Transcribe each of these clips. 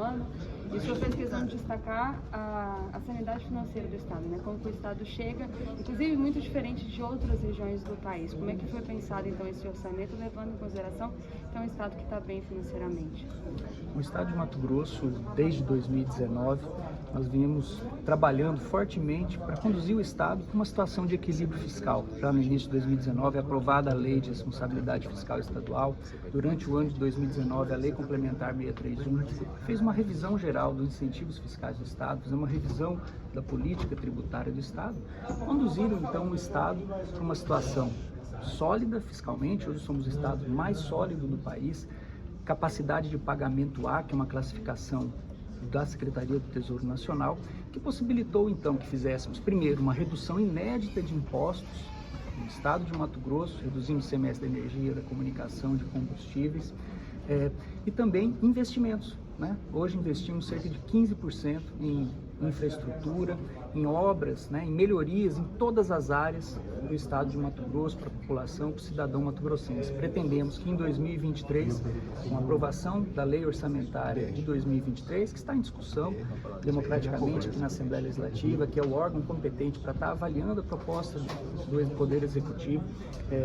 ano. E o senhor fez questão de destacar a sanidade financeira do Estado, né? Como que o Estado chega, inclusive muito diferente de outras regiões do país. Como é que foi pensado, então, esse orçamento, levando em consideração que é um Estado que está bem financeiramente? O Estado de Mato Grosso, desde 2019, nós viemos trabalhando fortemente para conduzir o Estado para uma situação de equilíbrio fiscal. Já no início de 2019, é aprovada a Lei de Responsabilidade Fiscal Estadual. Durante o ano de 2019, a Lei Complementar 631 fez uma revisão geral dos incentivos fiscais do Estado, fez uma revisão da política tributária do Estado, conduziram então o Estado para uma situação sólida fiscalmente. Hoje somos o Estado mais sólido do país, capacidade de pagamento A, que é uma classificação da Secretaria do Tesouro Nacional, que possibilitou então que fizéssemos, primeiro, uma redução inédita de impostos no Estado de Mato Grosso, reduzindo o ICMS da energia, da comunicação, de combustíveis, e também investimentos, né? Hoje investimos cerca de 15% em infraestrutura, em obras, né, em melhorias em todas as áreas do Estado de Mato Grosso, para a população, para o cidadão mato-grossense. Pretendemos que em 2023, com a aprovação da Lei Orçamentária de 2023, que está em discussão democraticamente aqui na Assembleia Legislativa, que é o órgão competente para estar avaliando a proposta do Poder Executivo,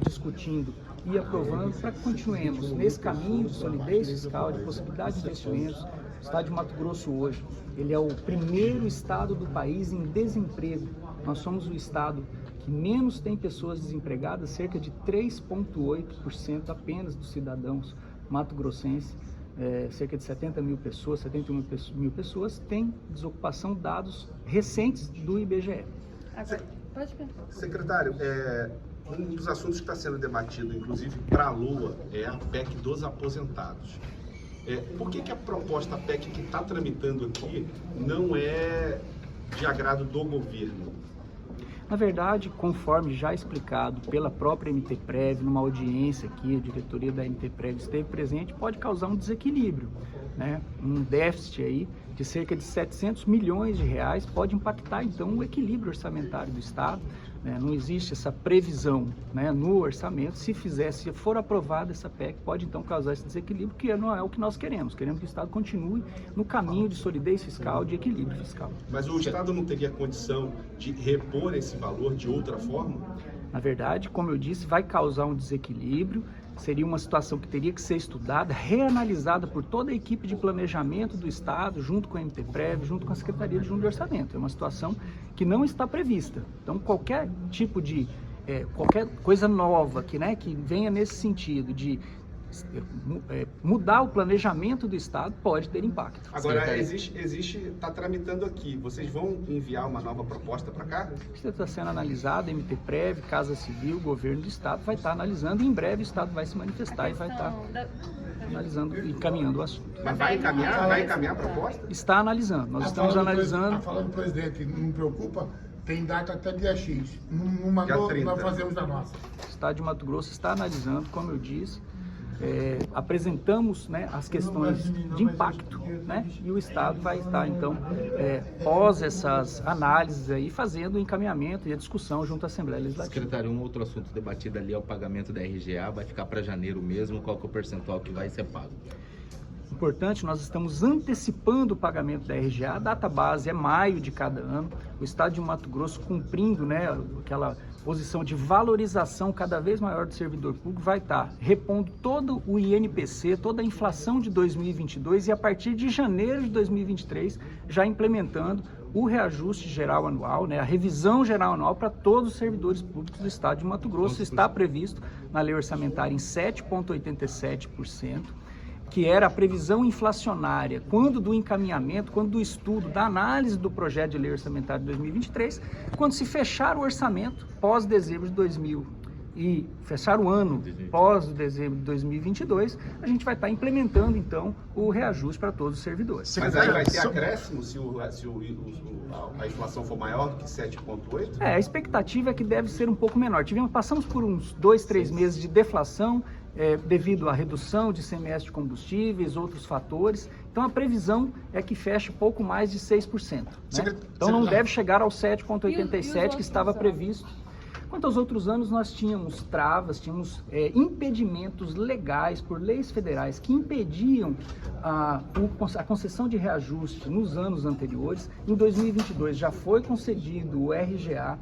discutindo e aprovando, para que continuemos nesse caminho de solidez fiscal, de possibilidade de investimentos. O Estado de Mato Grosso hoje, ele é o primeiro estado do país em desemprego. Nós somos o estado que menos tem pessoas desempregadas, cerca de 3,8% apenas dos cidadãos mato-grossenses, cerca de 70 mil pessoas, 71 mil pessoas têm desocupação, dados recentes do IBGE. Pode perguntar. Secretário, um dos assuntos que está sendo debatido, inclusive para a Lua, é a PEC dos aposentados. Por que a proposta PEC que está tramitando aqui não é de agrado do governo? Na verdade, conforme já explicado pela própria MTPrev, numa audiência aqui, a diretoria da MTPrev esteve presente, pode causar um desequilíbrio, né? Um déficit aí de cerca de 700 milhões de reais pode impactar, então, o equilíbrio orçamentário do Estado. Não existe essa previsão, né, no orçamento. Se for aprovada essa PEC, pode então causar esse desequilíbrio, que não é o que nós queremos. Queremos que o Estado continue no caminho de solidez fiscal, de equilíbrio fiscal. Mas o Estado não teria condição de repor esse valor de outra forma? Na verdade, como eu disse, vai causar um desequilíbrio. Seria uma situação que teria que ser estudada, reanalisada por toda a equipe de planejamento do Estado, junto com a MTPrev, junto com a Secretaria de Orçamento. É uma situação que não está prevista. Então, qualquer tipo de, qualquer coisa nova que venha nesse sentido de mudar o planejamento do Estado pode ter impacto. Agora, está tramitando aqui, vocês vão enviar uma nova proposta para cá? Isso está sendo analisado, MTPrev, Casa Civil, Governo do Estado vai estar analisando, e em breve o Estado vai se manifestar e vai estar analisando e encaminhando o assunto. Mas vai encaminhar a proposta? Está analisando, nós estamos analisando. Está falando, presidente, não me preocupa, tem data até dia X, não mandou, nós fazemos a nossa. O Estado de Mato Grosso está analisando, como eu disse, apresentamos, né, as questões de impacto, né, e o Estado vai estar, então, pós essas análises aí, fazendo o encaminhamento e a discussão junto à Assembleia Legislativa. Secretário, um outro assunto debatido ali é o pagamento da RGA, vai ficar para janeiro mesmo, qual que é o percentual que vai ser pago? Importante, nós estamos antecipando o pagamento da RGA, a data base é maio de cada ano, o Estado de Mato Grosso cumprindo, né, aquela posição de valorização cada vez maior do servidor público, vai estar repondo todo o INPC, toda a inflação de 2022 e a partir de janeiro de 2023 já implementando o reajuste geral anual, né, a revisão geral anual para todos os servidores públicos do Estado de Mato Grosso. Está previsto na lei orçamentária em 7,87%. Que era a previsão inflacionária, quando do encaminhamento, quando do estudo, da análise do projeto de lei orçamentária de 2023, quando se fechar o orçamento pós-dezembro de e fechar o ano pós-dezembro de 2022, a gente vai estar implementando, então, o reajuste para todos os servidores. Mas aí vai ter acréscimo se a inflação for maior do que 7,8%? A expectativa é que deve ser um pouco menor. Passamos por uns 2, 3 meses de deflação, devido à redução de ICMS de combustíveis, outros fatores. Então, a previsão é que feche pouco mais de 6%. Né? Então, não deve chegar ao 7,87% que estava previsto. Quanto aos outros anos, nós tínhamos travas, tínhamos impedimentos legais por leis federais que impediam a concessão de reajuste nos anos anteriores. Em 2022 já foi concedido o RGA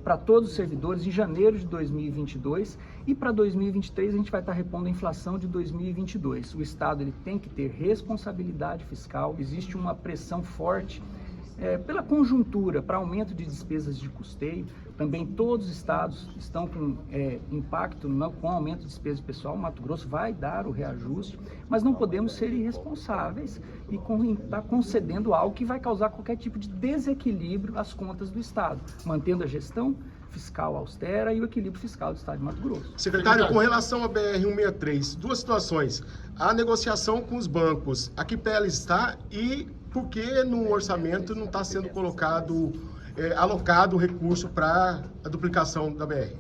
para todos os servidores em janeiro de 2022 e para 2023 a gente vai estar repondo a inflação de 2022. O Estado ele tem que ter responsabilidade fiscal, existe uma pressão forte pela conjuntura para aumento de despesas de custeio. Também todos os estados estão com impacto com aumento de despesa pessoal. O Mato Grosso vai dar o reajuste, mas não podemos ser irresponsáveis e estar concedendo algo que vai causar qualquer tipo de desequilíbrio às contas do Estado, mantendo a gestão fiscal austera e o equilíbrio fiscal do Estado de Mato Grosso. Secretário, com relação à BR-163, duas situações. A negociação com os bancos, a que pé ela está e por que no orçamento não está sendo alocado recurso para a duplicação da BR?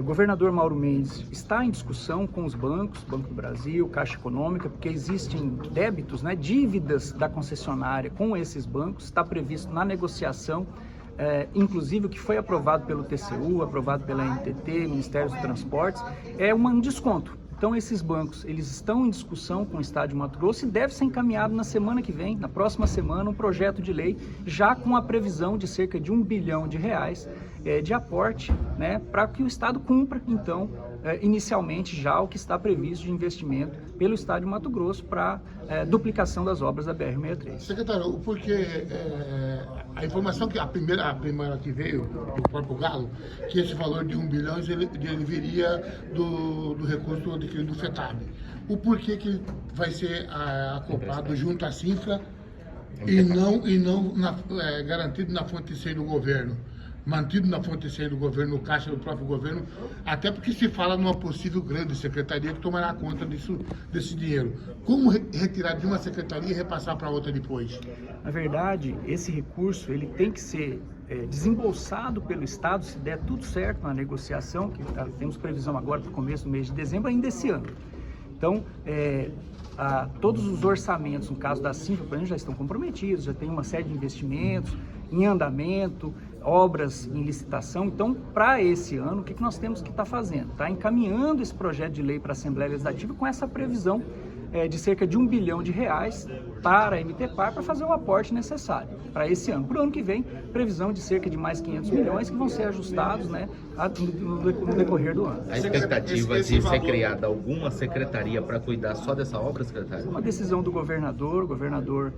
O governador Mauro Mendes está em discussão com os bancos, Banco do Brasil, Caixa Econômica, porque existem débitos, dívidas da concessionária com esses bancos, está previsto na negociação, inclusive o que foi aprovado pelo TCU, aprovado pela NTT, Ministério dos Transportes, é um desconto. Então esses bancos, eles estão em discussão com o Estado de Mato Grosso e deve ser encaminhado na semana que vem, na próxima semana, um projeto de lei já com a previsão de cerca de R$1 bilhão de aporte, para que o Estado cumpra, então, inicialmente já o que está previsto de investimento pelo Estado de Mato Grosso para duplicação das obras da BR-163. Secretário, porque a informação que a primeira que veio do próprio Galo, que esse valor de 1 bilhão ele viria do recurso adquirido do FETAB. O porquê que vai ser acoplado junto à cifra e não garantido na fonte C do governo? Mantido na fonte C do governo, no caixa do próprio governo, até porque se fala numa possível grande secretaria que tomará conta desse dinheiro. Como retirar de uma secretaria e repassar para outra depois? Na verdade, esse recurso ele tem que ser desembolsado pelo Estado, se der tudo certo na negociação, que temos previsão agora para o começo do mês de dezembro, ainda esse ano. Então, todos os orçamentos, no caso da Cinfa, por exemplo, já estão comprometidos, já tem uma série de investimentos em andamento, obras em licitação. Então, para esse ano, o que nós temos que estar fazendo? Está encaminhando esse projeto de lei para a Assembleia Legislativa com essa previsão de cerca de R$1 bilhão para a MTPAR para fazer o aporte necessário para esse ano. Para o ano que vem, previsão de cerca de mais 500 milhões que vão ser ajustados no decorrer do ano. A expectativa de ser criada alguma secretaria para cuidar só dessa obra, secretário? Uma decisão do governador. O governador,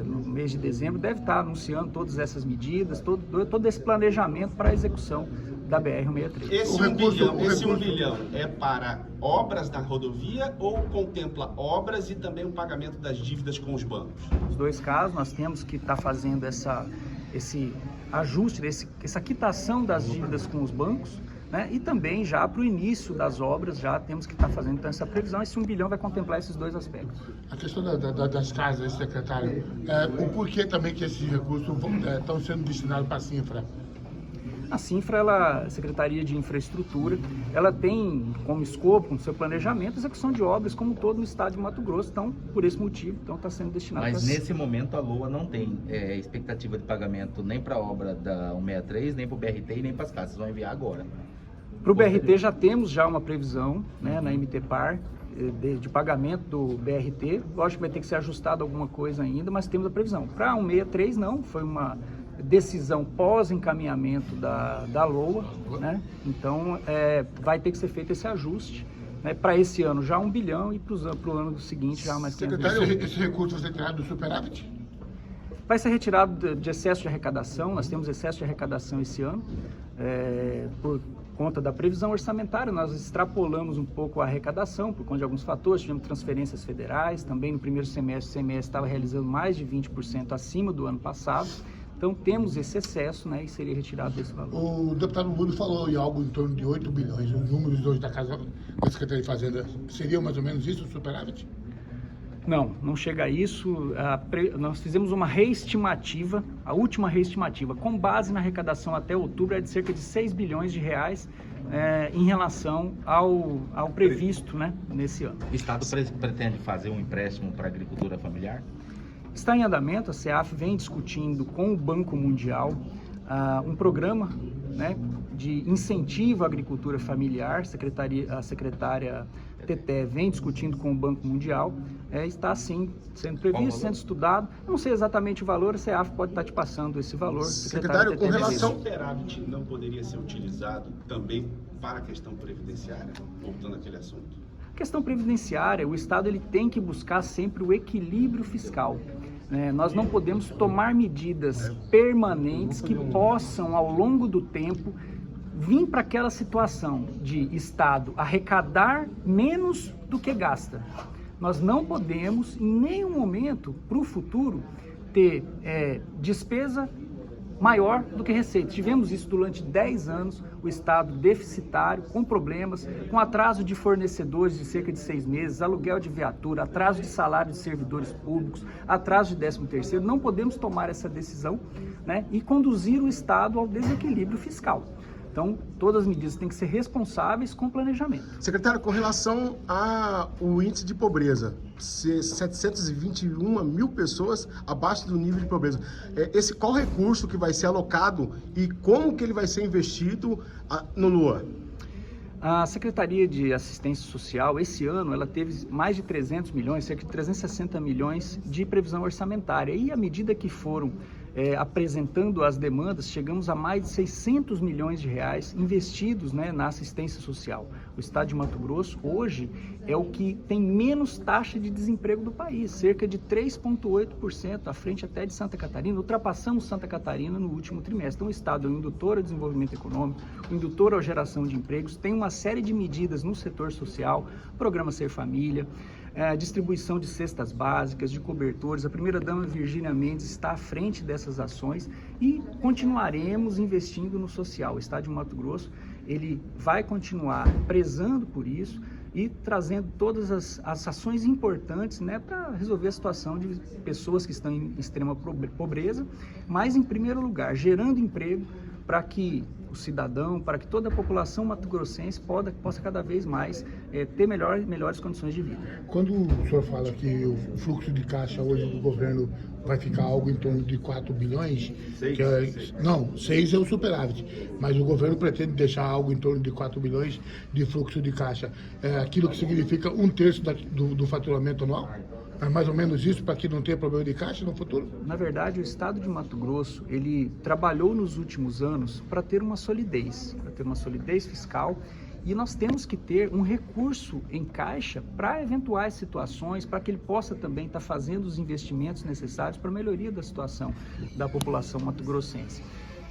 no mês de dezembro, deve estar anunciando todas essas medidas, todo esse planejamento para a execução da BR-163. Esse 1 bilhão é para obras da rodovia ou contempla obras e também o pagamento das dívidas com os bancos? Nos dois casos, nós temos que estar fazendo esse ajuste, essa quitação das dívidas com os bancos, e também já para o início das obras, já temos que estar fazendo então, essa previsão. Esse 1 bilhão vai contemplar esses dois aspectos. A questão das casas, secretário, o porquê também que esses recursos estão sendo destinados para a Cinfra? A Cinfra, a Secretaria de Infraestrutura, ela tem como escopo, no seu planejamento, a execução de obras como todo no estado de Mato Grosso. Então, por esse motivo, está sendo destinado. Mas nesse momento a LOA não tem expectativa de pagamento nem para a obra da 163, nem para o BRT e nem para as casas. Vão enviar agora. Para o BRT já temos uma previsão na MTPAR de pagamento do BRT. Lógico que vai ter que ser ajustado alguma coisa ainda, mas temos a previsão. Para a 163 não, foi uma decisão pós-encaminhamento da LOA, Então vai ter que ser feito esse ajuste, para esse ano já 1 bilhão e para o ano seguinte já mais 500 milhões. Secretário, esse recurso vai ser retirado do superávit? Vai ser retirado de excesso de arrecadação. Nós temos excesso de arrecadação esse ano, por conta da previsão orçamentária. Nós extrapolamos um pouco a arrecadação por conta de alguns fatores, tivemos transferências federais, também no primeiro semestre o CMS estava realizando mais de 20% acima do ano passado. Então temos esse excesso, e seria retirado desse valor. O deputado Mudo falou em algo em torno de 8 bilhões. Os números hoje da Secretaria de Fazenda, seria mais ou menos isso o superávit? Não chega a isso. Nós fizemos uma reestimativa, a última reestimativa, com base na arrecadação até outubro, é de cerca de 6 bilhões de reais em relação ao previsto nesse ano. O Estado pretende fazer um empréstimo para a agricultura familiar? Está em andamento, a CEAF vem discutindo com o Banco Mundial um programa, né, de incentivo à agricultura familiar. A secretária Teté vem discutindo com o Banco Mundial, está sim sendo previsto, sendo estudado. Não sei exatamente o valor, a CEAF pode estar te passando esse valor. Secretário, com relação... O superávit não poderia ser utilizado também para a questão previdenciária, voltando àquele assunto? A questão previdenciária, o Estado ele tem que buscar sempre o equilíbrio fiscal. Nós não podemos tomar medidas permanentes que possam, ao longo do tempo, vir para aquela situação de Estado arrecadar menos do que gasta. Nós não podemos, em nenhum momento, para o futuro, ter despesa maior do que receita. Tivemos isso durante 10 anos, o Estado deficitário, com problemas, com atraso de fornecedores de cerca de 6 meses, aluguel de viatura, atraso de salário de servidores públicos, atraso de 13º. Não podemos tomar essa decisão, né, e conduzir o Estado ao desequilíbrio fiscal. Então, todas as medidas têm que ser responsáveis com planejamento. Secretário, com relação ao índice de pobreza, 721 mil pessoas abaixo do nível de pobreza. Qual recurso que vai ser alocado e como que ele vai ser investido no LOA? A Secretaria de Assistência Social, esse ano, ela teve mais de 300 milhões, cerca de 360 milhões de previsão orçamentária. E à medida que foram apresentando as demandas, chegamos a mais de 600 milhões de reais investidos, né, na assistência social. O estado de Mato Grosso, hoje, é o que tem menos taxa de desemprego do país, cerca de 3,8%, à frente até de Santa Catarina. Ultrapassamos Santa Catarina no último trimestre. Então, o estado é um indutor ao desenvolvimento econômico, um indutor à geração de empregos, tem uma série de medidas no setor social, programa Ser Família, distribuição de cestas básicas, de cobertores. A primeira-dama Virgínia Mendes está à frente dessas ações e continuaremos investindo no social. O estado de Mato Grosso, ele vai continuar prezando por isso e trazendo todas as ações importantes, né, para resolver a situação de pessoas que estão em extrema pobreza, mas, em primeiro lugar, gerando emprego para que o cidadão, para que toda a população mato-grossense possa cada vez mais ter melhores condições de vida. Quando o senhor fala que o fluxo de caixa hoje do governo vai ficar algo em torno de 4 bilhões, 6 é o superávit, mas o governo pretende deixar algo em torno de 4 bilhões de fluxo de caixa. É aquilo que significa 1/3 do faturamento anual? É mais ou menos isso, para que não tenha problema de caixa no futuro? Na verdade, o estado de Mato Grosso, ele trabalhou nos últimos anos para ter uma solidez fiscal, e nós temos que ter um recurso em caixa para eventuais situações, para que ele possa também estar fazendo os investimentos necessários para a melhoria da situação da população mato-grossense.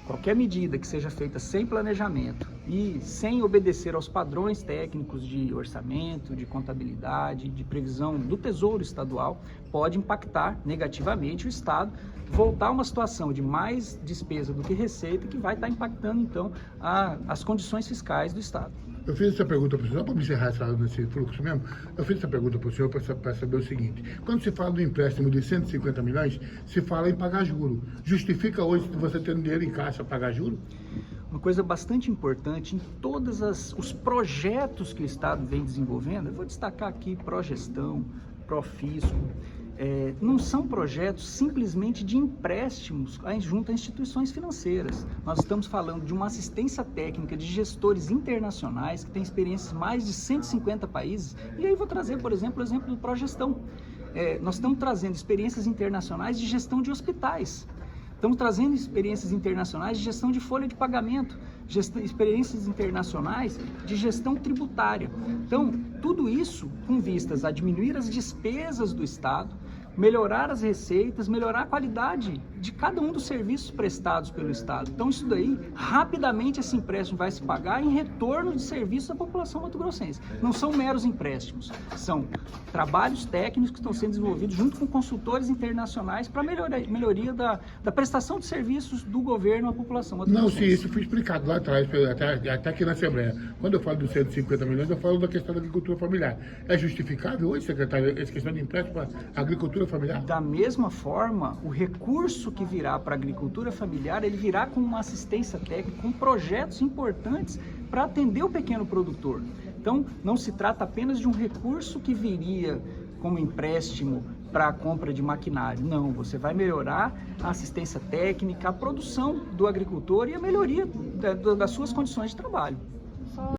Qualquer medida que seja feita sem planejamento e sem obedecer aos padrões técnicos de orçamento, de contabilidade, de previsão do Tesouro Estadual, pode impactar negativamente o Estado, voltar a uma situação de mais despesa do que receita, que vai estar impactando, então, as condições fiscais do Estado. Eu fiz essa pergunta para o senhor, para me encerrar esse fluxo mesmo, eu fiz essa pergunta para o senhor para saber o seguinte: quando se fala do empréstimo de 150 milhões, se fala em pagar juro. Justifica hoje você ter dinheiro em caixa pagar juro? Uma coisa bastante importante em todos os projetos que o Estado vem desenvolvendo, eu vou destacar aqui Progestão, Profisco, não são projetos simplesmente de empréstimos junto a instituições financeiras. Nós estamos falando de uma assistência técnica de gestores internacionais que têm experiências em mais de 150 países. E aí vou trazer, por exemplo, o exemplo do Progestão. Nós estamos trazendo experiências internacionais de gestão de hospitais. Estamos trazendo experiências internacionais de gestão de folha de pagamento, experiências internacionais de gestão tributária. Então, tudo isso com vistas a diminuir as despesas do Estado, melhorar as receitas, melhorar a qualidade de cada um dos serviços prestados pelo Estado. Então, isso daí, rapidamente esse empréstimo vai se pagar em retorno de serviços à população mato-grossense. Não são meros empréstimos, são trabalhos técnicos que estão sendo desenvolvidos junto com consultores internacionais para melhoria da prestação de serviços do governo à população mato-grossense. Não, sim, isso foi explicado lá atrás, até aqui na Assembleia. Quando eu falo dos 150 milhões, eu falo da questão da agricultura familiar. É justificável hoje, secretário, essa questão de empréstimo para a agricultura familiar? Da mesma forma, o recurso que virá para a agricultura familiar, ele virá com uma assistência técnica, com projetos importantes para atender o pequeno produtor. Então, não se trata apenas de um recurso que viria como empréstimo para a compra de maquinário. Não, você vai melhorar a assistência técnica, a produção do agricultor e a melhoria das suas condições de trabalho.